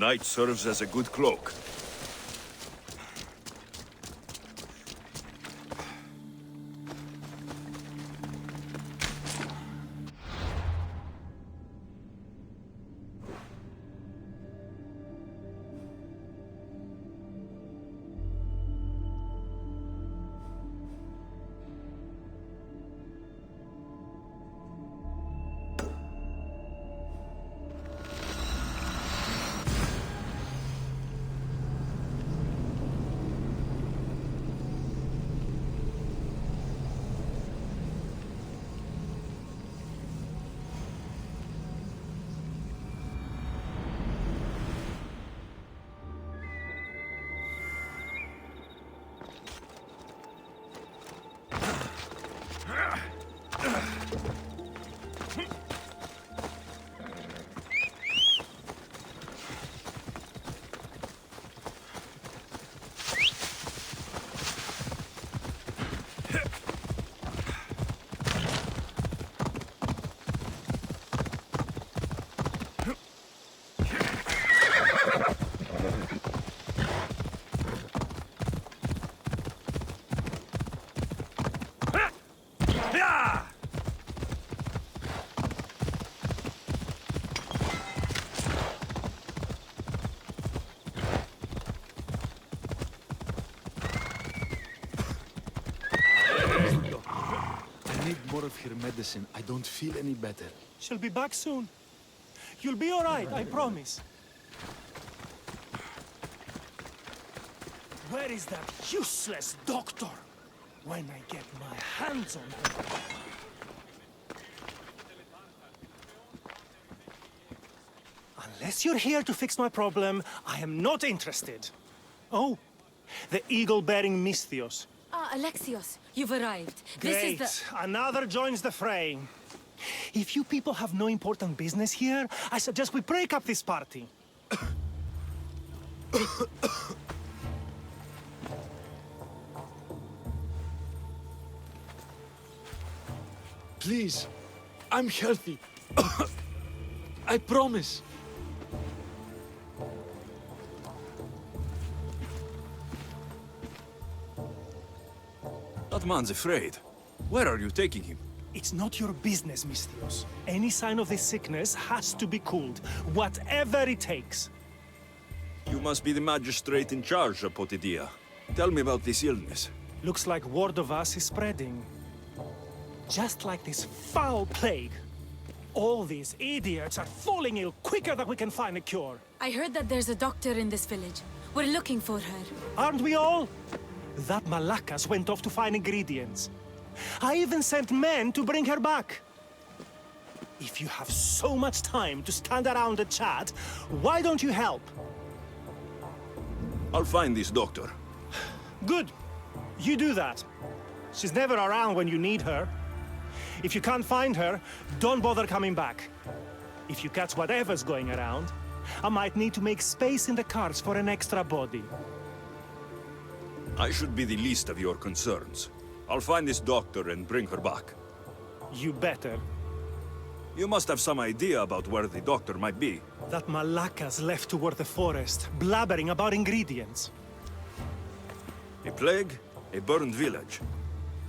Night serves as a good cloak. More of your medicine. I don't feel any better. She'll be back soon. You'll be all right, I promise. Where is that useless doctor? When I get my hands on her. Unless you're here to fix my problem, I am not interested. Oh, the eagle-bearing Misthios. Ah, Alexios, you've arrived. Great. This is Another joins the fray. If you people have no important business here, I suggest we break up this party. Please, I'm healthy. I promise. That man's afraid. Where are you taking him? It's not your business, Misthios. Any sign of this sickness has to be cooled, whatever it takes. You must be the magistrate in charge, Apotidia. Tell me about this illness. Looks like word of us is spreading. Just like this foul plague. All these idiots are falling ill quicker than we can find a cure. I heard that there's a doctor in this village. We're looking for her. Aren't we all? That Malakas went off to find ingredients. I even sent men to bring her back. If you have so much time to stand around and chat, why don't you help? I'll find this doctor. Good. You do that. She's never around when you need her. If you can't find her, don't bother coming back. If you catch whatever's going around, I might need to make space in the carts for an extra body. I should be the least of your concerns. I'll find this doctor and bring her back. You better. You must have some idea about where the doctor might be. That Malakas left toward the forest, blabbering about ingredients. A plague, a burned village.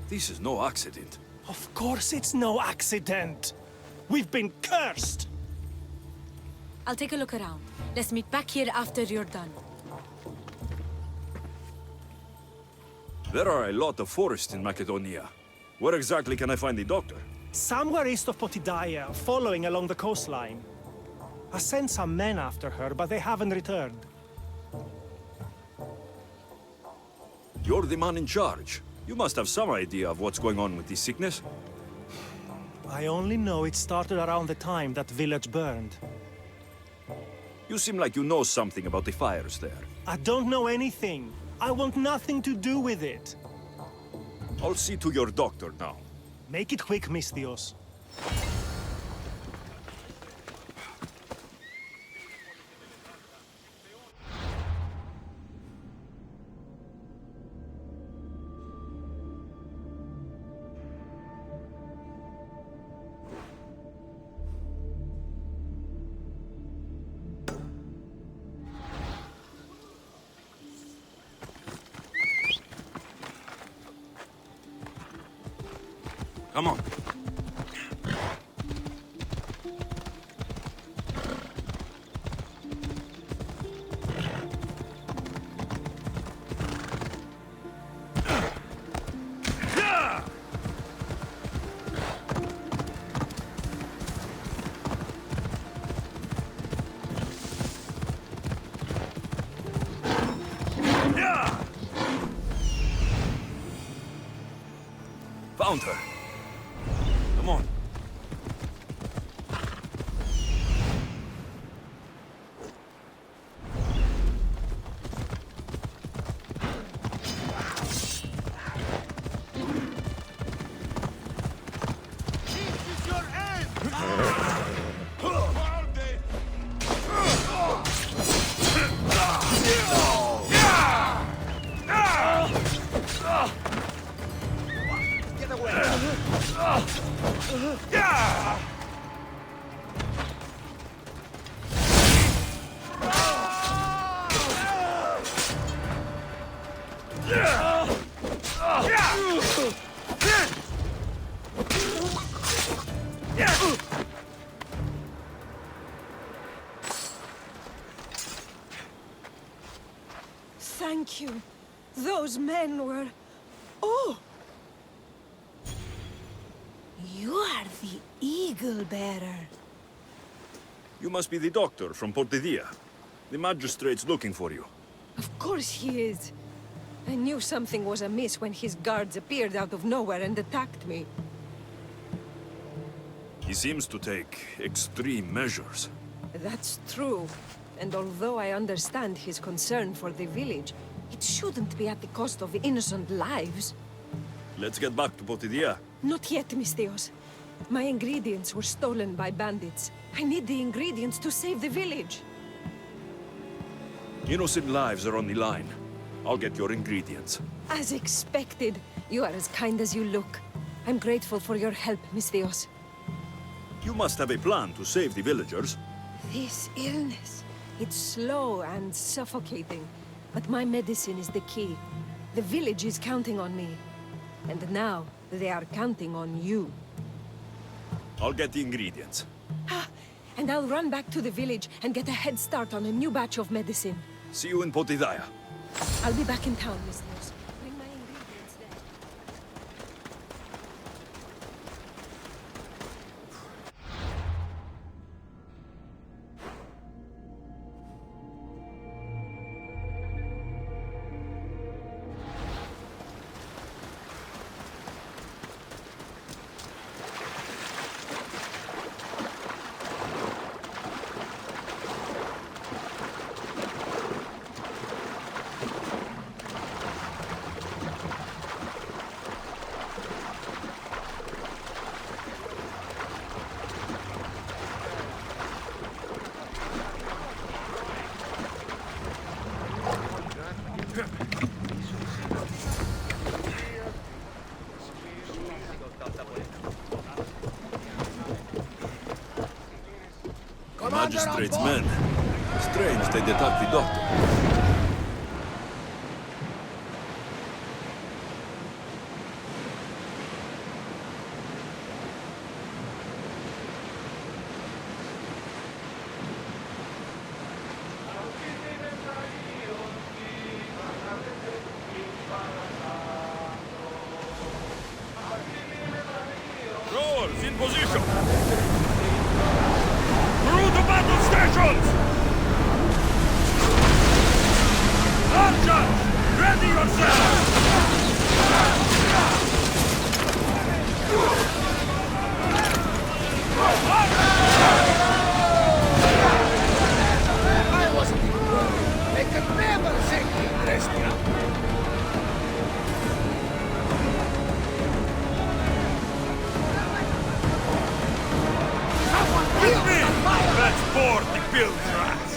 This is no accident. Of course it's no accident. We've been cursed. I'll take a look around. Let's meet back here after you're done. There are a lot of forests in Macedonia. Where exactly can I find the doctor? Somewhere east of Potidaia, following along the coastline. I sent some men after her, but they haven't returned. You're the man in charge. You must have some idea of what's going on with this sickness. I only know it started around the time that village burned. You seem like you know something about the fires there. I don't know anything. I want nothing to do with it. I'll see to your doctor now. Make it quick, Misthios. Come on. Found her. Come on. Thank you. Those men were... Oh! You are the Eagle Bearer. You must be the doctor from Portedilla. The magistrate's looking for you. Of course he is. I knew something was amiss when his guards appeared out of nowhere and attacked me. He seems to take extreme measures. That's true. And although I understand his concern for the village, it shouldn't be at the cost of innocent lives. Let's get back to Portedilla. Not yet, Miss Theos. My ingredients were stolen by bandits. I need the ingredients to save the village. Innocent lives are on the line. I'll get your ingredients. As expected. You are as kind as you look. I'm grateful for your help, Miss Theos. You must have a plan to save the villagers. This illness, it's slow and suffocating. But my medicine is the key. The village is counting on me. And now, they are counting on you. I'll get the ingredients. And I'll run back to the village and get a head start on a new batch of medicine. See you in Portedilla. I'll be back in town, Miss Theos. Bring my ingredients there. Magistrate's men. Strange they'd attack the doctor. Rowers in position! Through the battle stations! Archers, ready yourselves! I wasn't worried. They could never take me prisoner. With me! Let's board the bilge rats!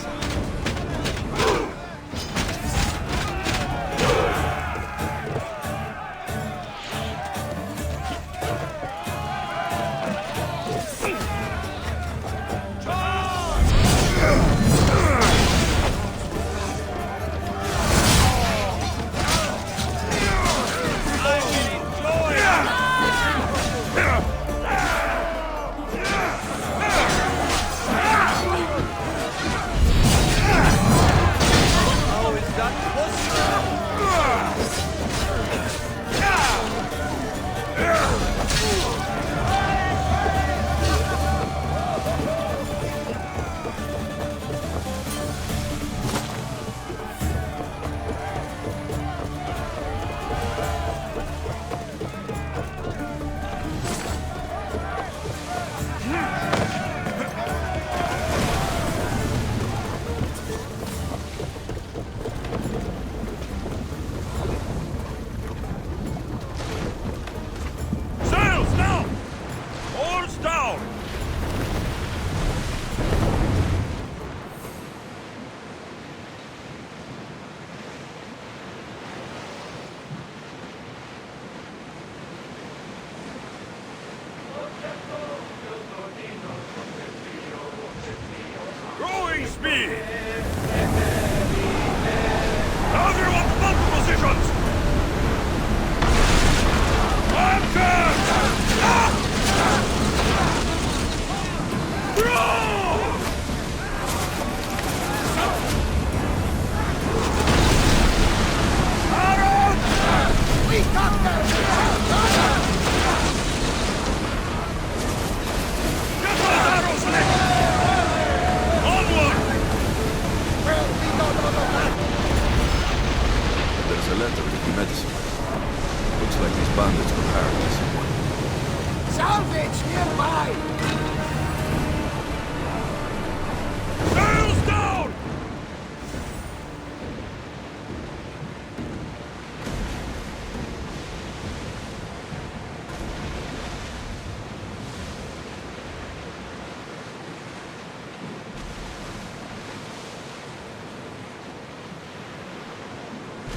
speed! Everyone to battle positions! Archers! We got them! Get those arrows lit! Onward! Well, we don't know that. There's a letter with the medicine. Looks like these bandits were hired somewhere. Salvage nearby! Sails down!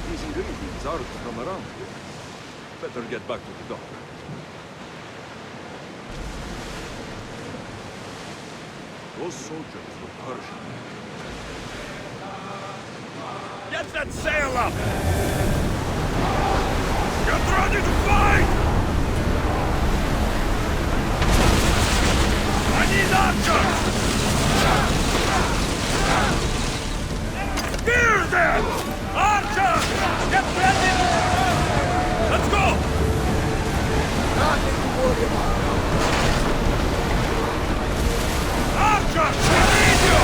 These ingredients aren't from around here. Better get back to the doctor. Those soldiers look Persian. Get that sail up! Get ready to fight! I need archers! Spear them! Archers! Get ready! Let's go! Nothing to worry about. Archers! We need you!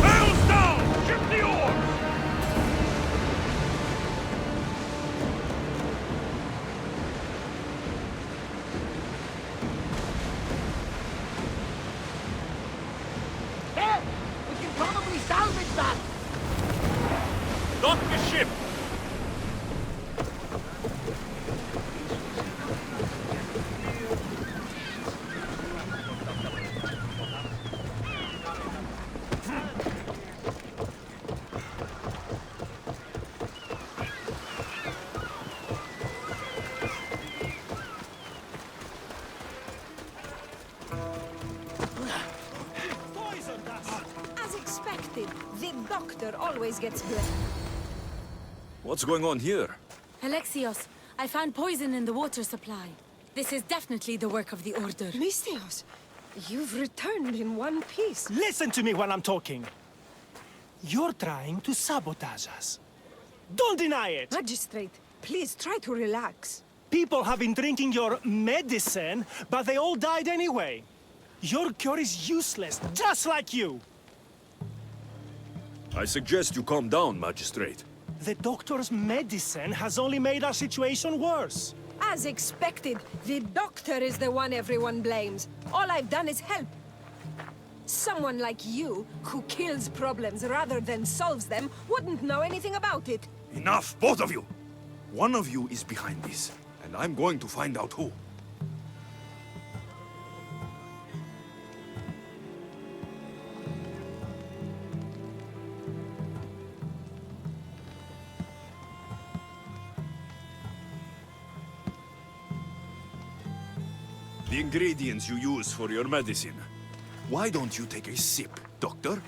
Sails down! Ship the oars! There! We can probably salvage that! Dock the ship! Poisoned us! As expected, the doctor always gets blamed. What's going on here? Alexios, I found poison in the water supply. This is definitely the work of the Order. Mystios, you've returned in one piece. Listen to me when I'm talking. You're trying to sabotage us. Don't deny it! Magistrate, please try to relax. People have been drinking your medicine, but they all died anyway. Your cure is useless, just like you. I suggest you calm down, Magistrate. The doctor's medicine has only made our situation worse. As expected, the doctor is the one everyone blames. All I've done is help. Someone like you, who kills problems rather than solves them, wouldn't know anything about it. Enough, both of you! One of you is behind this, and I'm going to find out who. The ingredients you use for your medicine. Why don't you take a sip, Doctor?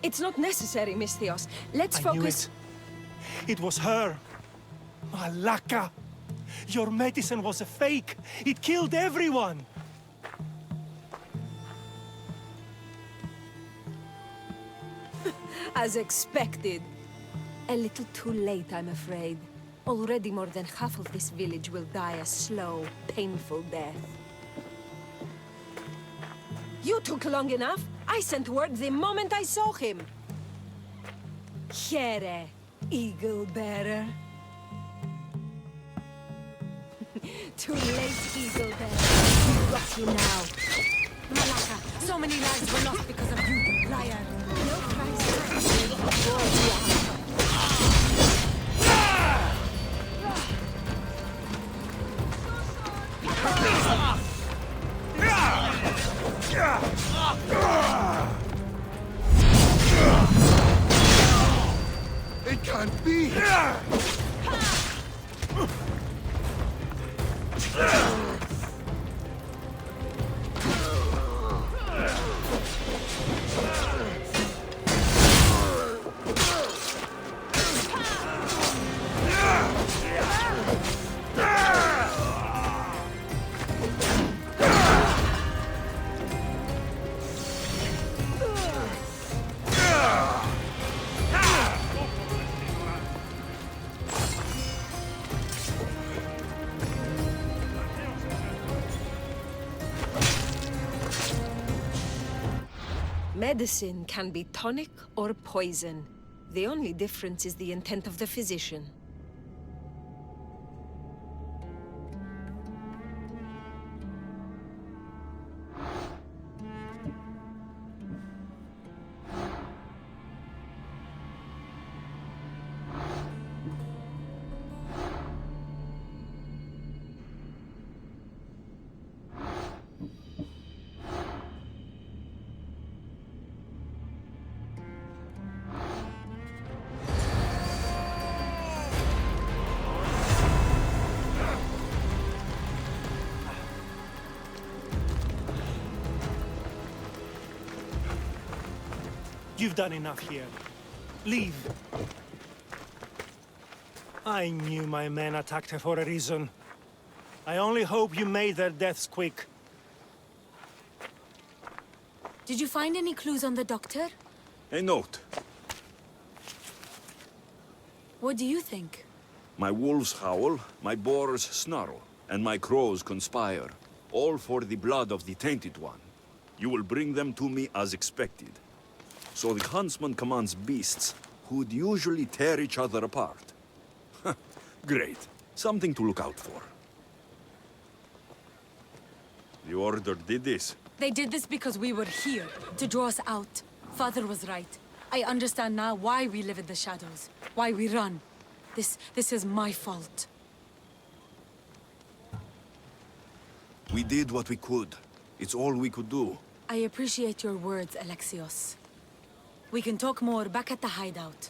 It's not necessary, Mystios. Let's I knew focus. it. It was her. Malaka. Your medicine was a fake. It killed everyone. As expected. A little too late, I'm afraid. Already more than half of this village will die a slow, painful death. You took long enough. I sent word the moment I saw him. Here, eagle bearer. Too late, eagle bearer. We got you now. Malaka, so many lives were lost because of you, you liar. No price. It can't be! Medicine can be tonic or poison. The only difference is the intent of the physician. You've done enough here. Leave. I knew my men attacked her for a reason. I only hope you made their deaths quick. Did you find any clues on the doctor? A note. What do you think? My wolves howl, my boars snarl, and my crows conspire. All for the blood of the Tainted One. You will bring them to me as expected. So the huntsman commands beasts, who would usually tear each other apart. Great. Something to look out for. The Order did this. They did this because we were here, to draw us out. Father was right. I understand now why we live in the shadows, why we run. This is my fault. We did what we could. It's all we could do. I appreciate your words, Alexios. We can talk more back at the hideout.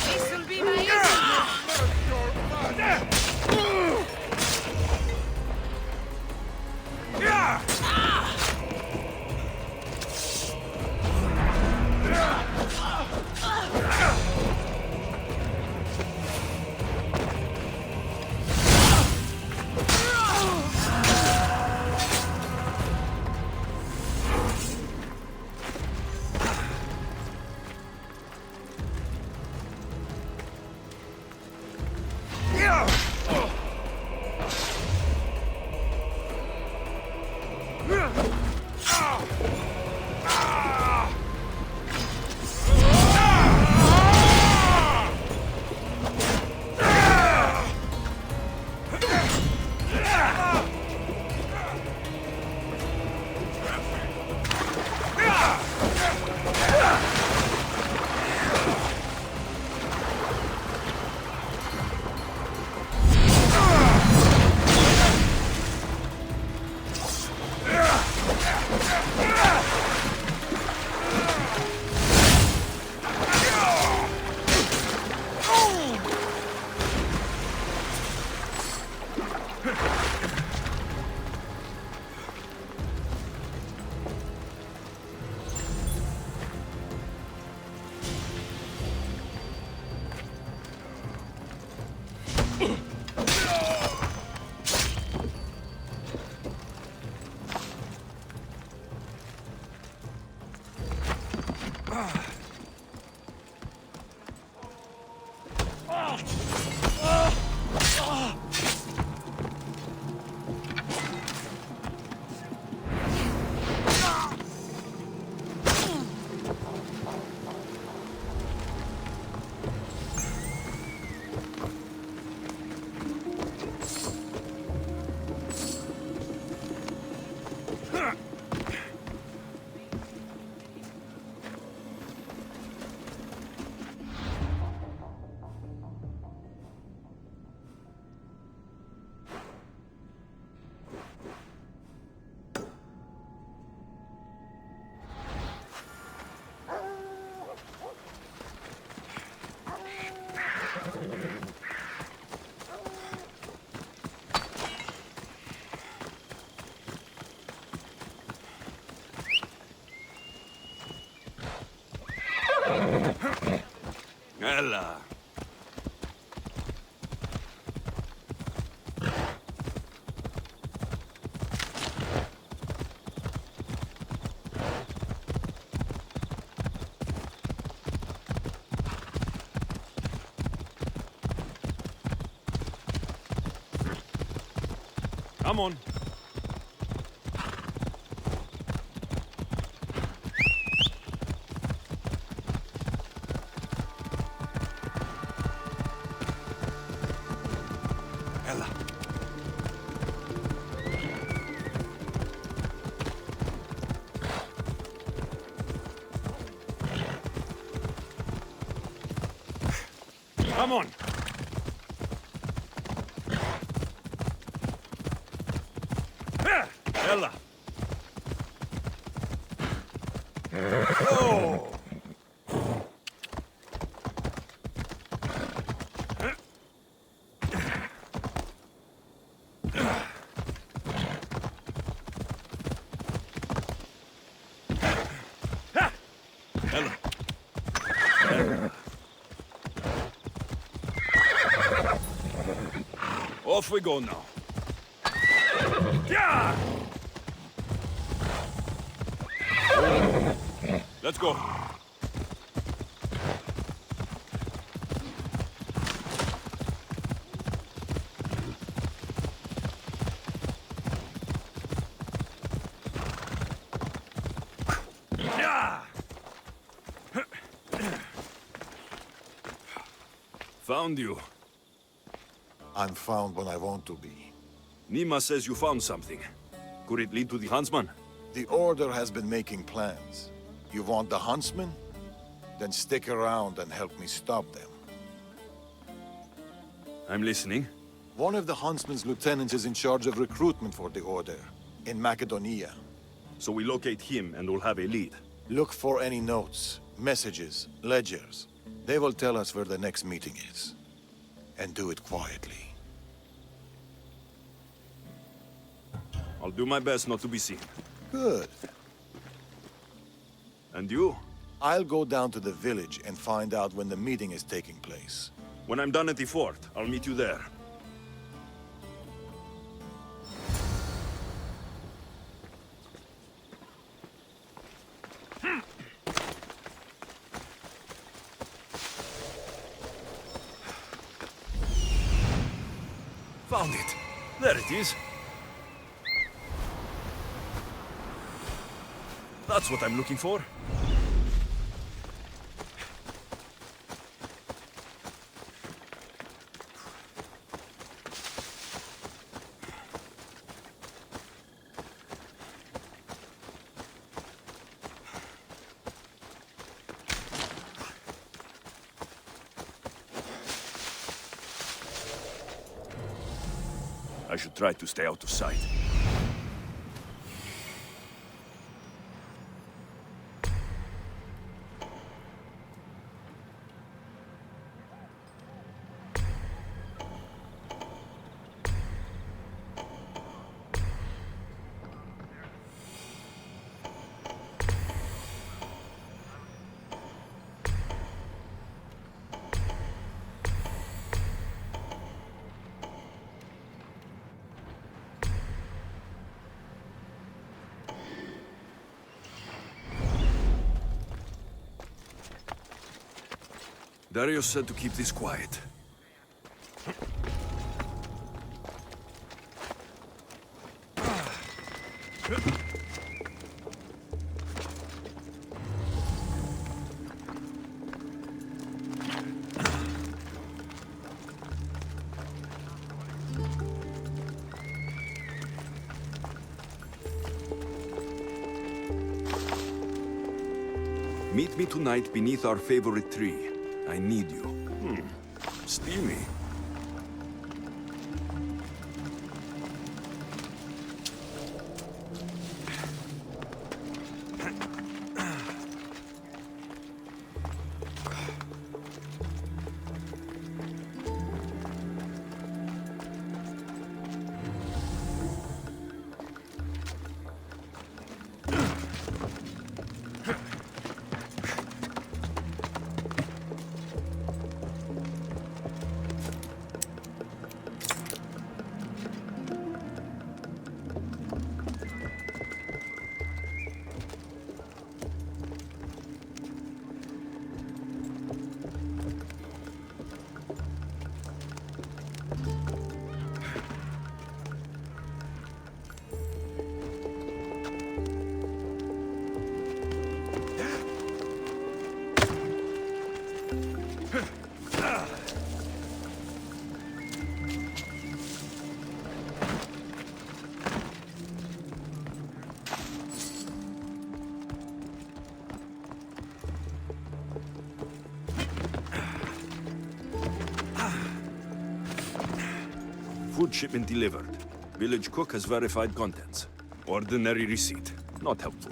This'll be my Ella. Come on. Ella. Come on. Ella. Oh. Ella. Off we go now. Yeah! Let's go. Yeah! Found you. I'm found when I want to be. Nima says you found something. Could it lead to the huntsman? The Order has been making plans. You want the huntsman? Then stick around and help me stop them. I'm listening. One of the huntsman's lieutenants is in charge of recruitment for the Order, in Macedonia. So we locate him and we'll have a lead. Look for any notes, messages, ledgers. They will tell us where the next meeting is. And do it quietly. I'll do my best not to be seen. Good. And you? I'll go down to the village and find out when the meeting is taking place. When I'm done at the fort, I'll meet you there. Found it. There it is. That's what I'm looking for. I should try to stay out of sight. Darius said to keep this quiet. Meet me tonight beneath our favorite tree. I need you. Steamy. Food shipment delivered. Village cook has verified contents. Ordinary receipt. Not helpful.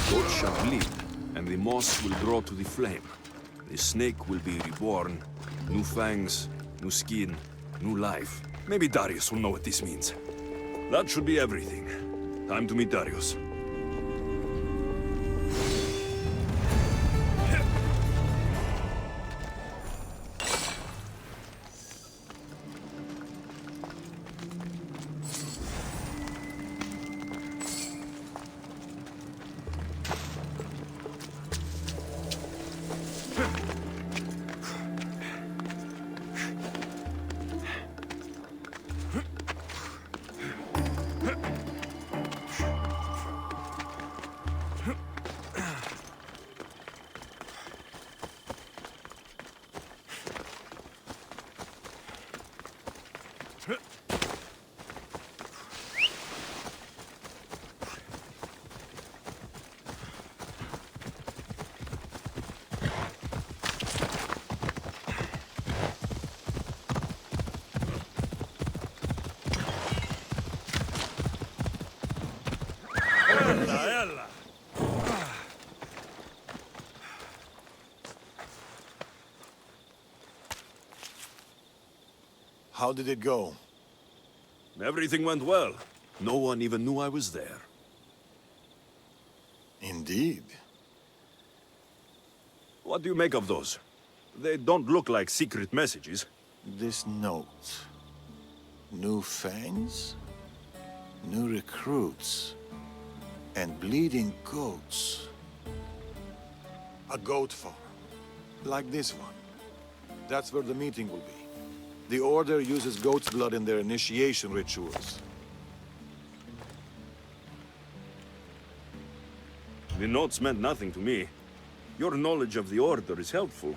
Goats shall bleed, and the moss will grow to the flame. The snake will be reborn. New fangs, new skin, new life. Maybe Darius will know what this means. That should be everything. Time to meet Darius. How did it go? Everything went well. No one even knew I was there. Indeed. What do you make of those? They don't look like secret messages. This note. New fangs? New recruits. And bleeding goats. A goat farm. Like this one. That's where the meeting will be. The Order uses goat's blood in their initiation rituals. The notes meant nothing to me. Your knowledge of the Order is helpful.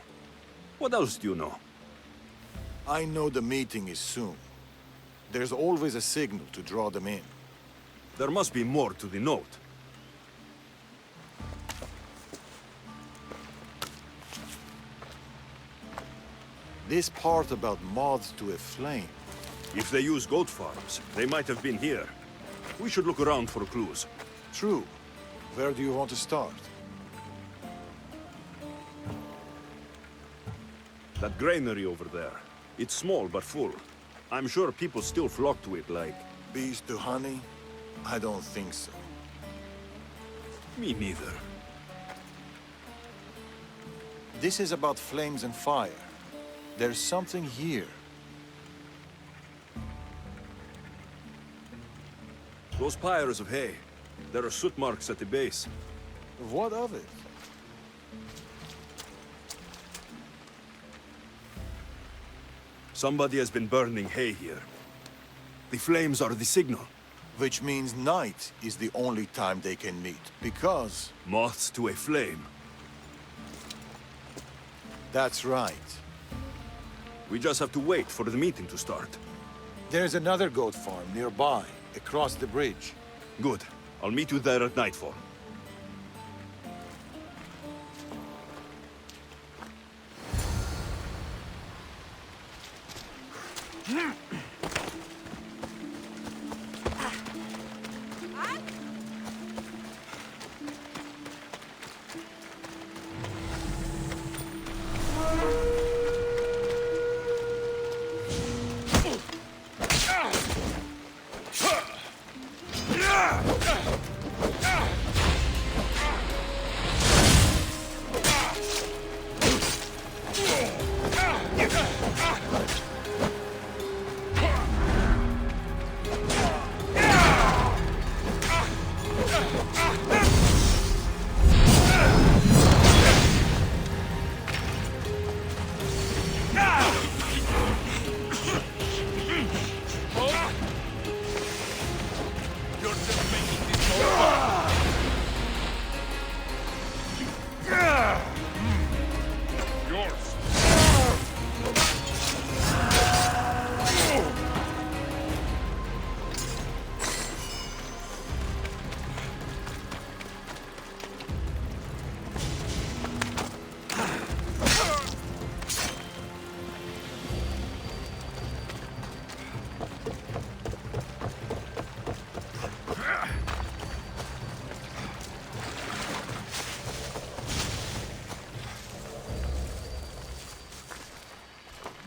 What else do you know? I know the meeting is soon. There's always a signal to draw them in. There must be more to the note. This part about moths to a flame. If they use goat farms, they might have been here. We should look around for clues. True. Where do you want to start? That granary over there. It's small but full. I'm sure people still flock to it like... Bees to honey? I don't think so. Me neither. This is about flames and fire. There's something here. Those pyres of hay. There are soot marks at the base. What of it? Somebody has been burning hay here. The flames are the signal. Which means night is the only time they can meet, because... Moths to a flame. That's right. We just have to wait for the meeting to start. There's another goat farm nearby, across the bridge. Good. I'll meet you there at nightfall.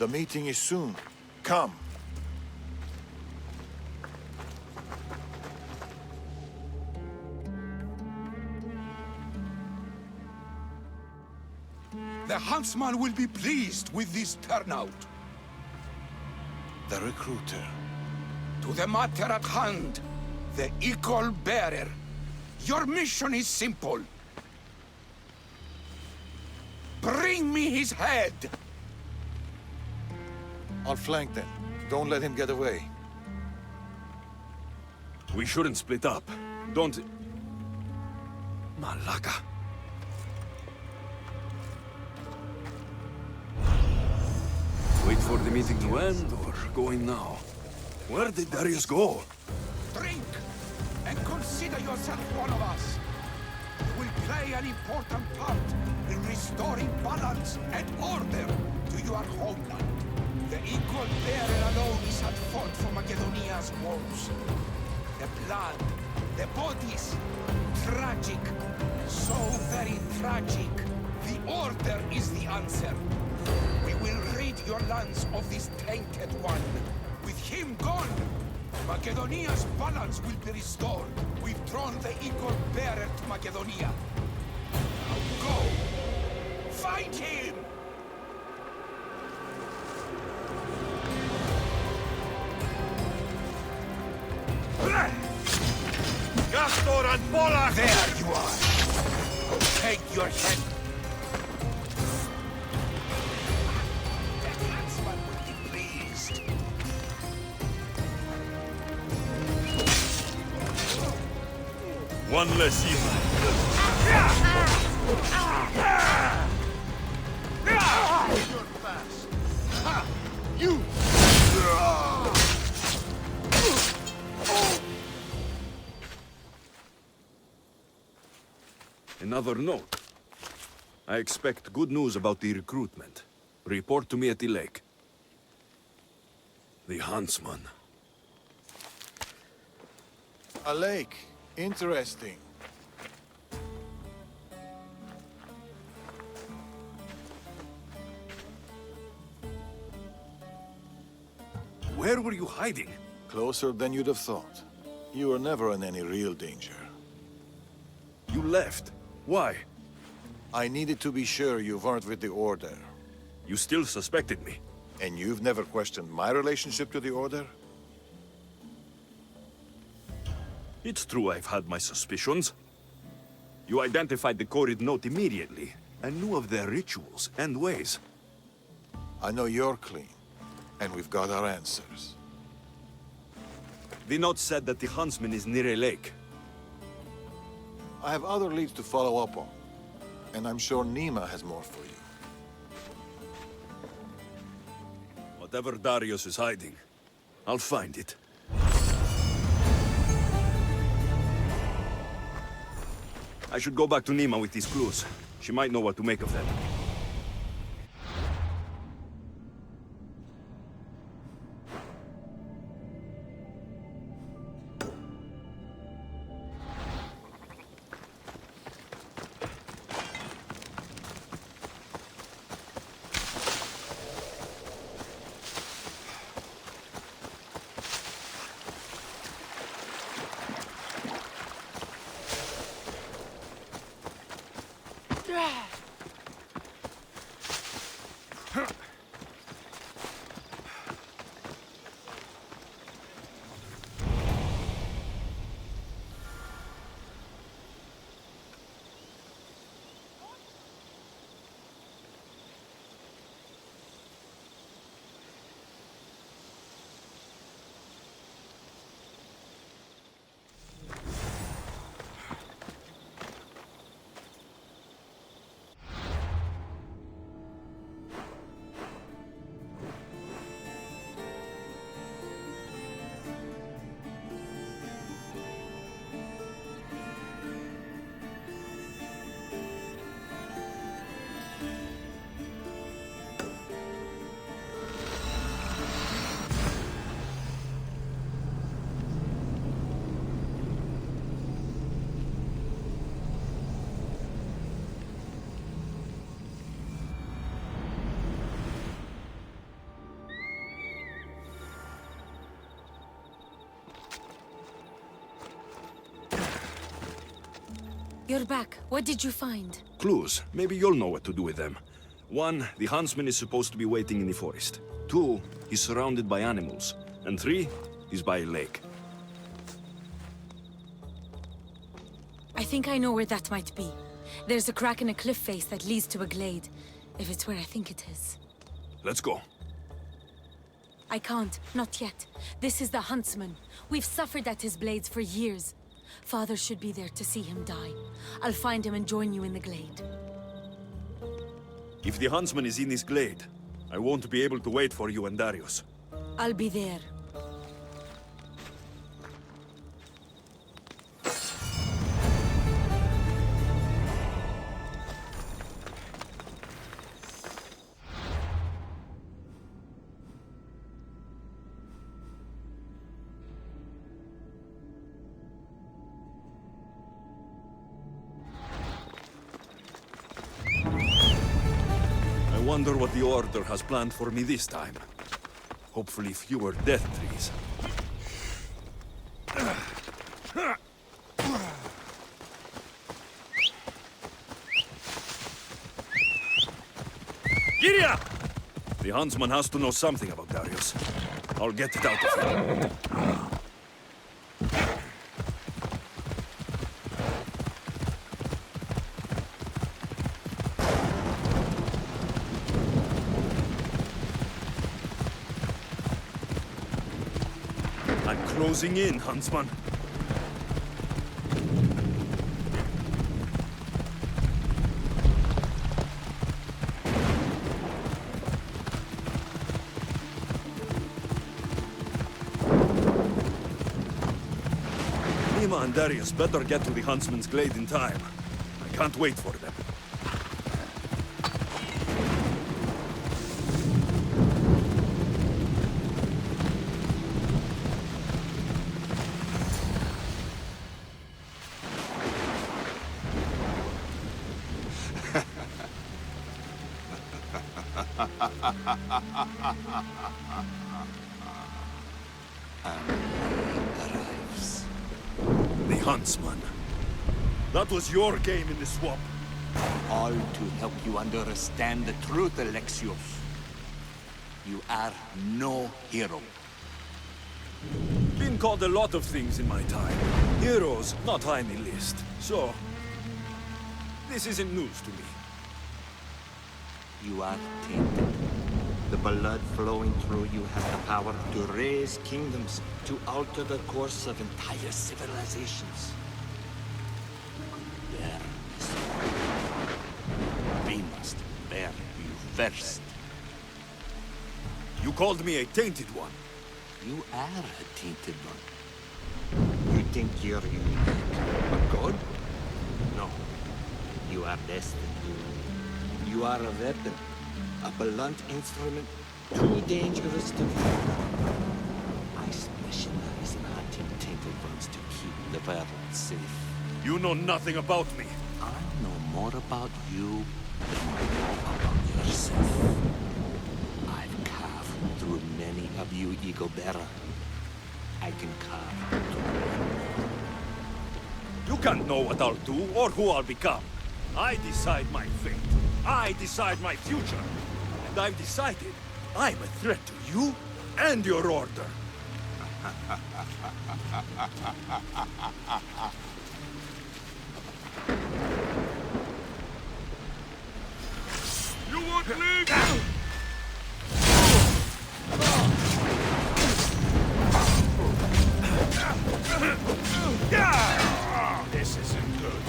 meeting is soon. Come. The huntsman will be pleased with this turnout. The recruiter. To the matter at hand, the eagle bearer. Your mission is simple. Bring me his head! I'll flank them. Don't let him get away. We shouldn't split up. Don't... Malaka. Wait for the meeting to end, or go in now? Where did Darius go? Drink, and consider yourself one of us. You will play an important part in restoring balance and order to your homeland. The equal bearer alone is at fault for Macedonia's woes. The blood, the bodies, tragic. So very tragic. The order is the answer. We will rid your lands of this tainted one. With him gone, Macedonia's balance will be restored. We've drawn the equal bearer to Macedonia. Now go! Fight him! Castor and Polak! There you are! Take your head! The huntsman will be pleased. One less evil. You! Another note. I expect good news about the recruitment. Report to me at the lake. The huntsman. A lake. Interesting. Where were you hiding? Closer than you'd have thought. You were never in any real danger. You left. Why? I needed to be sure you weren't with the Order. You still suspected me. And you've never questioned my relationship to the Order? It's true I've had my suspicions. You identified the coded note immediately, and knew of their rituals and ways. I know you're clean, and we've got our answers. The note said that the huntsman is near a lake. I have other leads to follow up on, and I'm sure Nima has more for you. Whatever Darius is hiding, I'll find it. I should go back to Nima with these clues. She might know what to make of them. You're back. What did you find? Clues. Maybe you'll know what to do with them. 1, the huntsman is supposed to be waiting in the forest. 2, he's surrounded by animals. And 3, he's by a lake. I think I know where that might be. There's a crack in a cliff face that leads to a glade. If it's where I think it is. Let's go. I can't. Not yet. This is the huntsman. We've suffered at his blades for years. Father should be there to see him die. I'll find him and join you in the glade. If the huntsman is in this glade, I won't be able to wait for you and Darius. I'll be there. I wonder what the Order has planned for me this time. Hopefully fewer death trees. Giddy up! The huntsman has to know something about Darius. I'll get it out of him. I'm closing in, huntsman. Nima and Darius better get to the huntsman's glade in time. I can't wait for them. The huntsman. That was your game in the swamp. All to help you understand the truth, Alexios. You are no hero. Been called a lot of things in my time. Heroes, not high on the list. So, this isn't news to me. You are tainted. The blood flowing through you has the power to raise kingdoms, to alter the course of entire civilizations. Bear this one. We must bear you first. You called me a tainted one. You are a tainted one. You think you're unique, a god? No. You are destined. You are a weapon, a blunt instrument, too dangerous to kill. I specialize in hunting tainted ones to keep the world safe. You know nothing about me. I know more about you than I know about yourself. I've carved through many of you, Ego Bearer. I can carve through you. You can't know what I'll do or who I'll become. I decide my fate. I decide my future. And I've decided I'm a threat to you and your order. You want leave? This isn't good.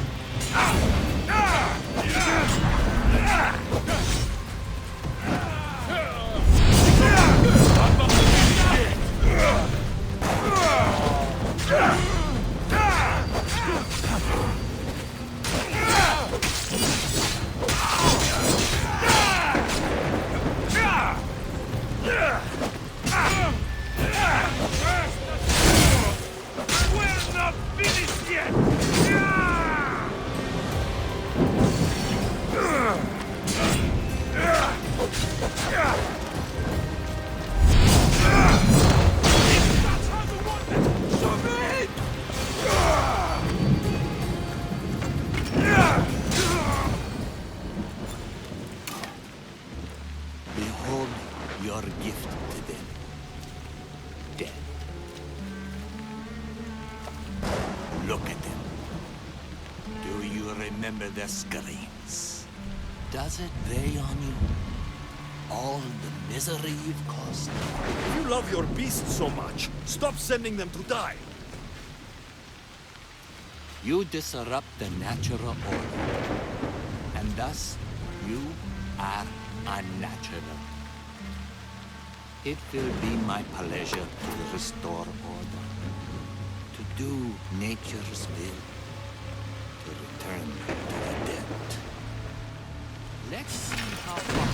We're not finished yet! remember the screams? Does it weigh on you? All the misery you've caused? If you love your beasts so much, stop sending them to die. You disrupt the natural order, and thus you are unnatural. It will be my pleasure to restore order, to do nature's will, to return to the dead. Let's see how far.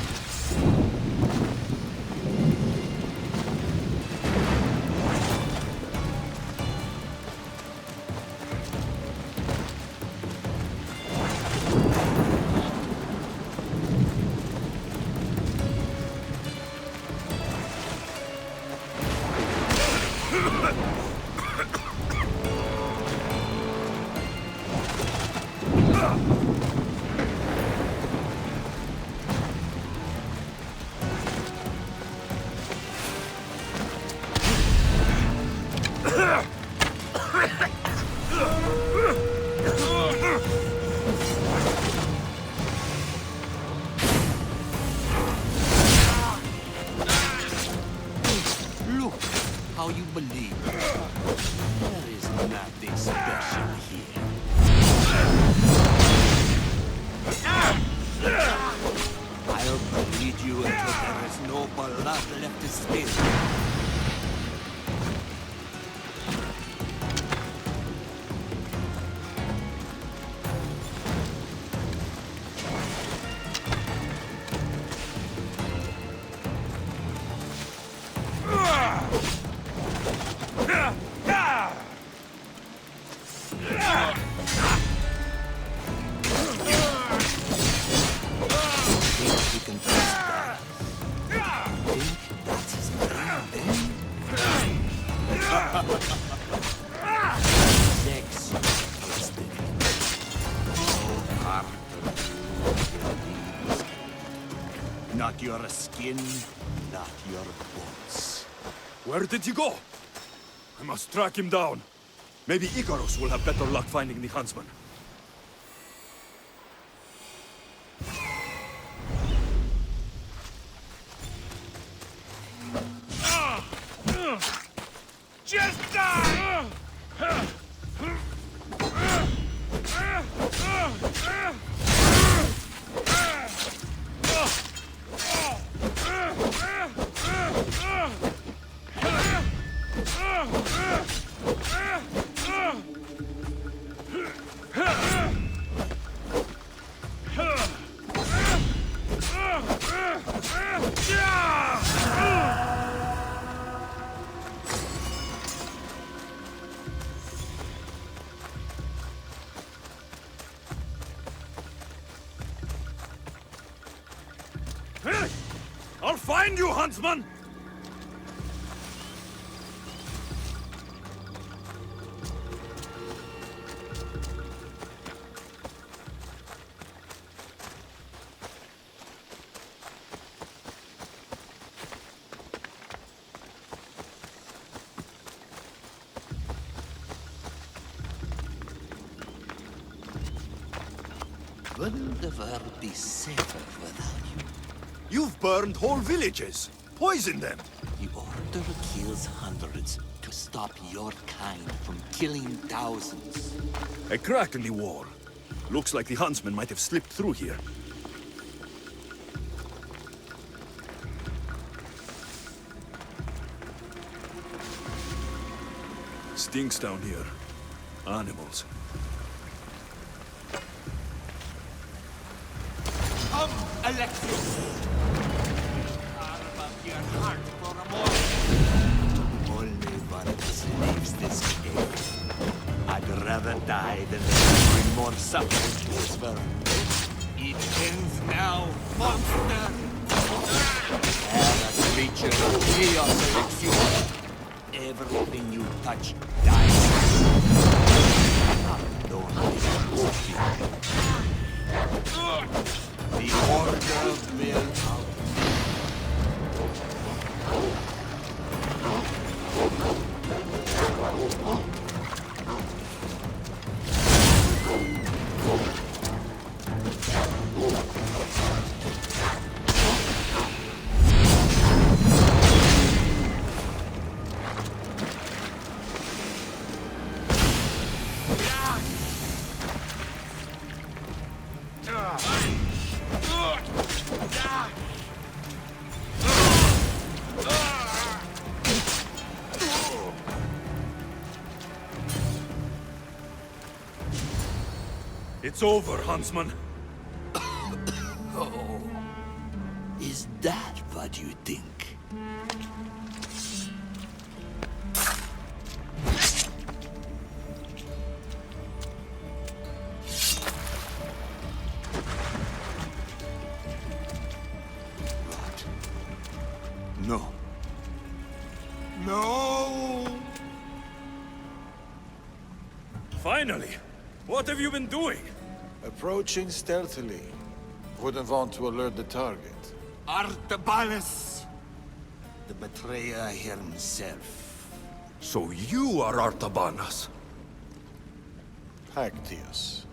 Look how you believe. There is nothing special here. I'll bleed you until there is no blood left to spill. You can trust that. Think that's his name, Sex twisted. No part of you will be skin. Not your skin, not your bones. Where did he go? I must track him down. Maybe Icarus will have better luck finding the huntsman. Just die! I'll find you, huntsman! Wouldn't the world be safer without you? You've burned whole villages. Poison them. The Order kills hundreds to stop your kind from killing thousands. A crack in the wall. Looks like the huntsman might have slipped through here. Stinks down here. Animals. Come, Alexius! Carve up your heart for a moment. Only one leaves this cave. I'd rather die than bring more suffering to this world. It ends now, monster! Terra creature of chaos, Alexius! Everything you touch dies. Don't the Order will out. It's over, Huntsman. Is that what you think? What? No. No! Finally! What have you been doing? Approaching stealthily. Wouldn't want to alert the target. Artabanus! The betrayer himself. So you are Artabanus. Pactius.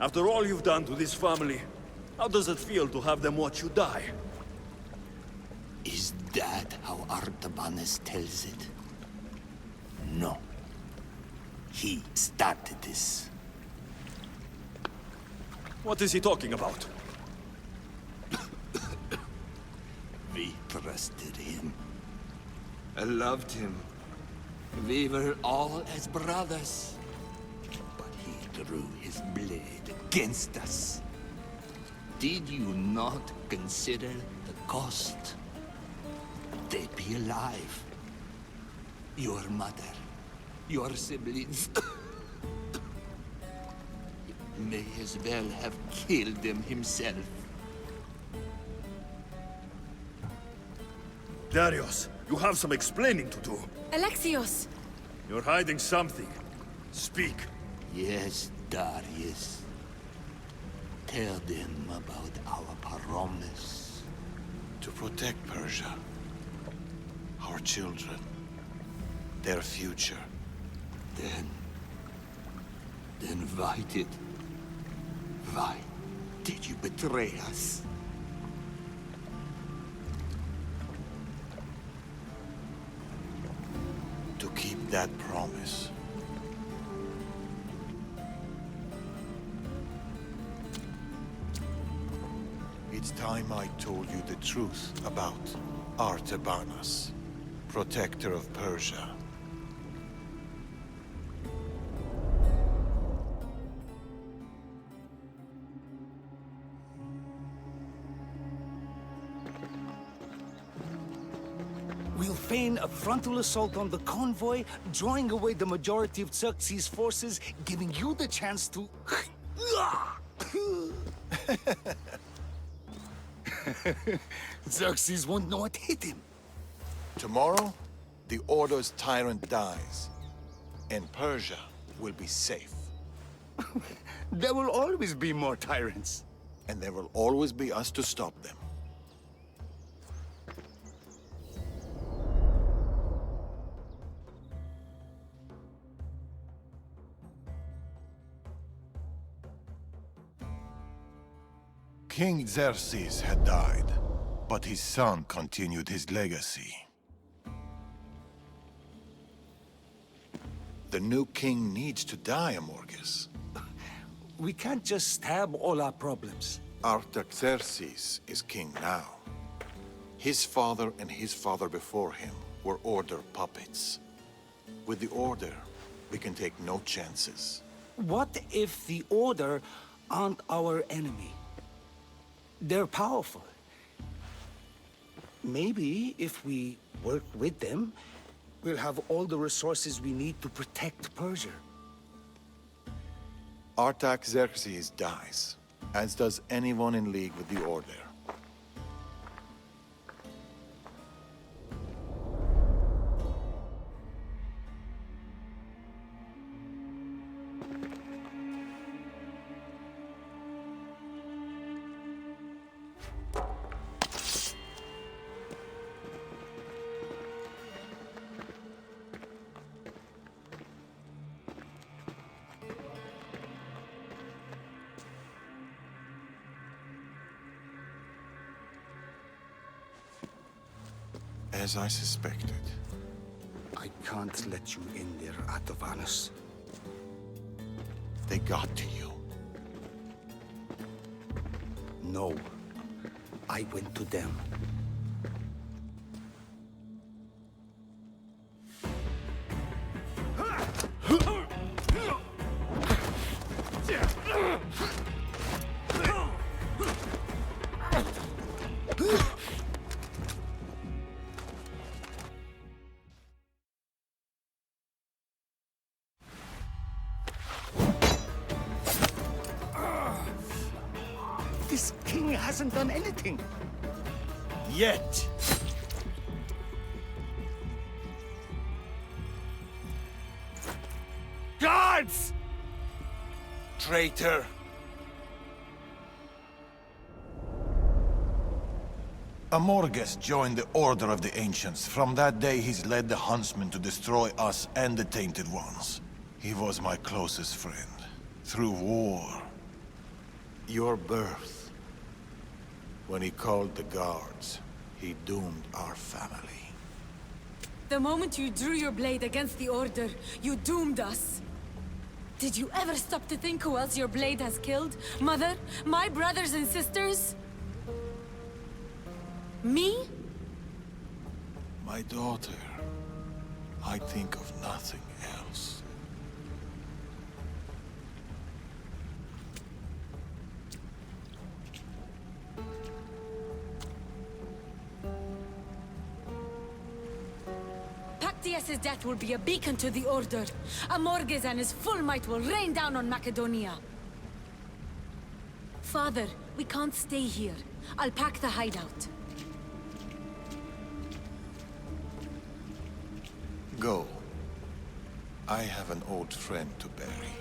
After all you've done to this family, how does it feel to have them watch you die? Is that how Artabanus tells it? No. He started this. What is he talking about? We trusted him. I loved him. We were all as brothers. But he drew his blade against us. Did you not consider the cost? They'd be alive. Your mother, your siblings. He may as well have killed them himself. Darius, you have some explaining to do. Alexios! You're hiding something. Speak. Yes, Darius. Tell them about our promise. To protect Persia. Our children. Their future. Then why did you betray us? To keep that promise. It's time I told you the truth about Artabanus, protector of Persia. We'll feign a frontal assault on the convoy, drawing away the majority of Xerxes' forces, giving you the chance to... Xerxes won't know what hit him. Tomorrow, the Order's tyrant dies, and Persia will be safe. There will always be more tyrants. And there will always be us to stop them. King Xerxes had died, but his son continued his legacy. The new king needs to die, Amorges. We can't just stab all our problems. Artaxerxes is king now. His father and his father before him were Order puppets. With the Order, we can take no chances. What if the Order aren't our enemy? They're powerful. Maybe if we work with them, we'll have all the resources we need to protect Persia. Artaxerxes dies, as does anyone in league with the Order. As I suspected. I can't let you in there, Artabanus. They got to you. No. I went to them. hasn't done anything. Yet. Guards! Traitor! Amorges joined the Order of the Ancients. From that day, he's led the Huntsmen to destroy us and the Tainted Ones. He was my closest friend. Through war. Your birth. When he called the guards, he doomed our family. The moment you drew your blade against the Order, you doomed us. Did you ever stop to think who else your blade has killed? Mother? My brothers and sisters? Me? My daughter. I think of nothing else. Pactius' death will be a beacon to the Order. Amorges and his full might will rain down on Macedonia. Father, we can't stay here. I'll pack the hideout. Go. I have an old friend to bury.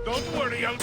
Don't worry, I'll...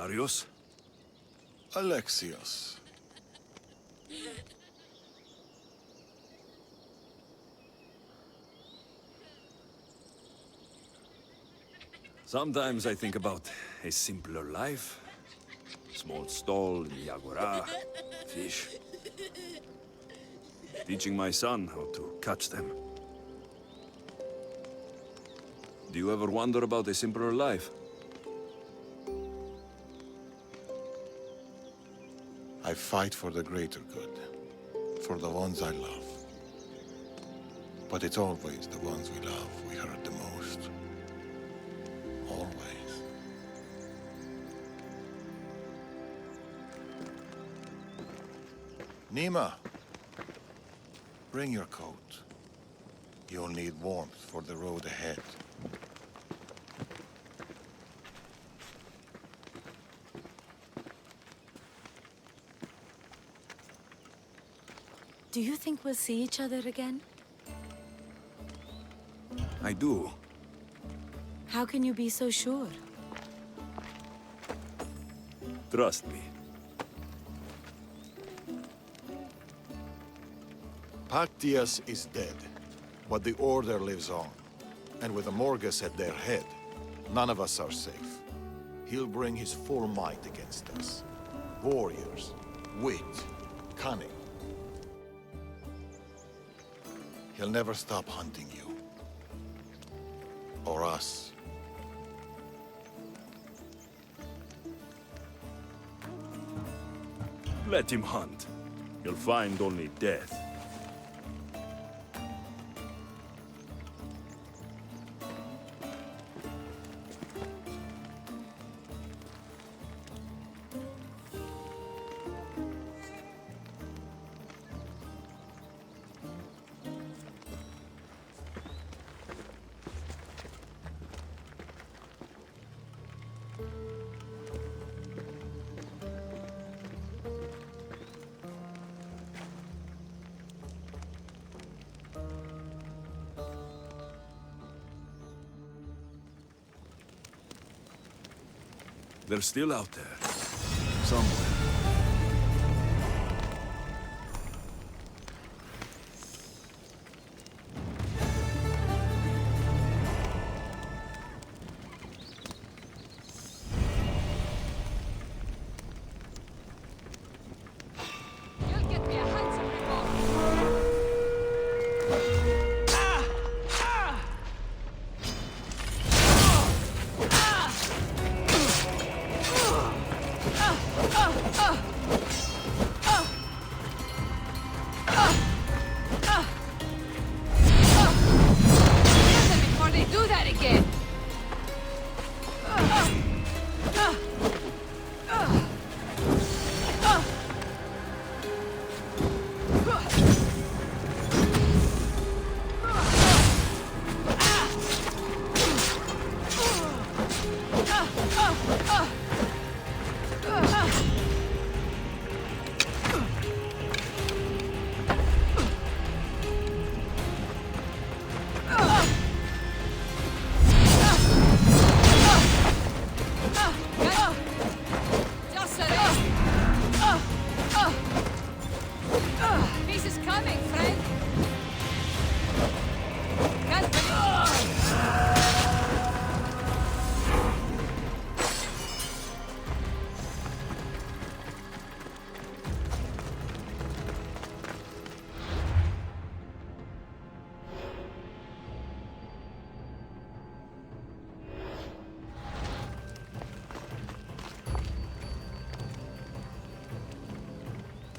Darius? Alexios. Sometimes I think about a simpler life. Small stall in the agora, fish. Teaching my son how to catch them. Do you ever wonder about a simpler life? I fight for the greater good, for the ones I love. But it's always the ones we love we hurt the most. Always. Nima, bring your coat. You'll need warmth for the road ahead. Do you think we'll see each other again? I do. How can you be so sure? Trust me. Pactius is dead, but the Order lives on. And with the Morgus at their head, none of us are safe. He'll bring his full might against us. Warriors, wit, cunning. He'll never stop hunting you. Or us. Let him hunt. You'll find only death. They're still out there. Somewhere.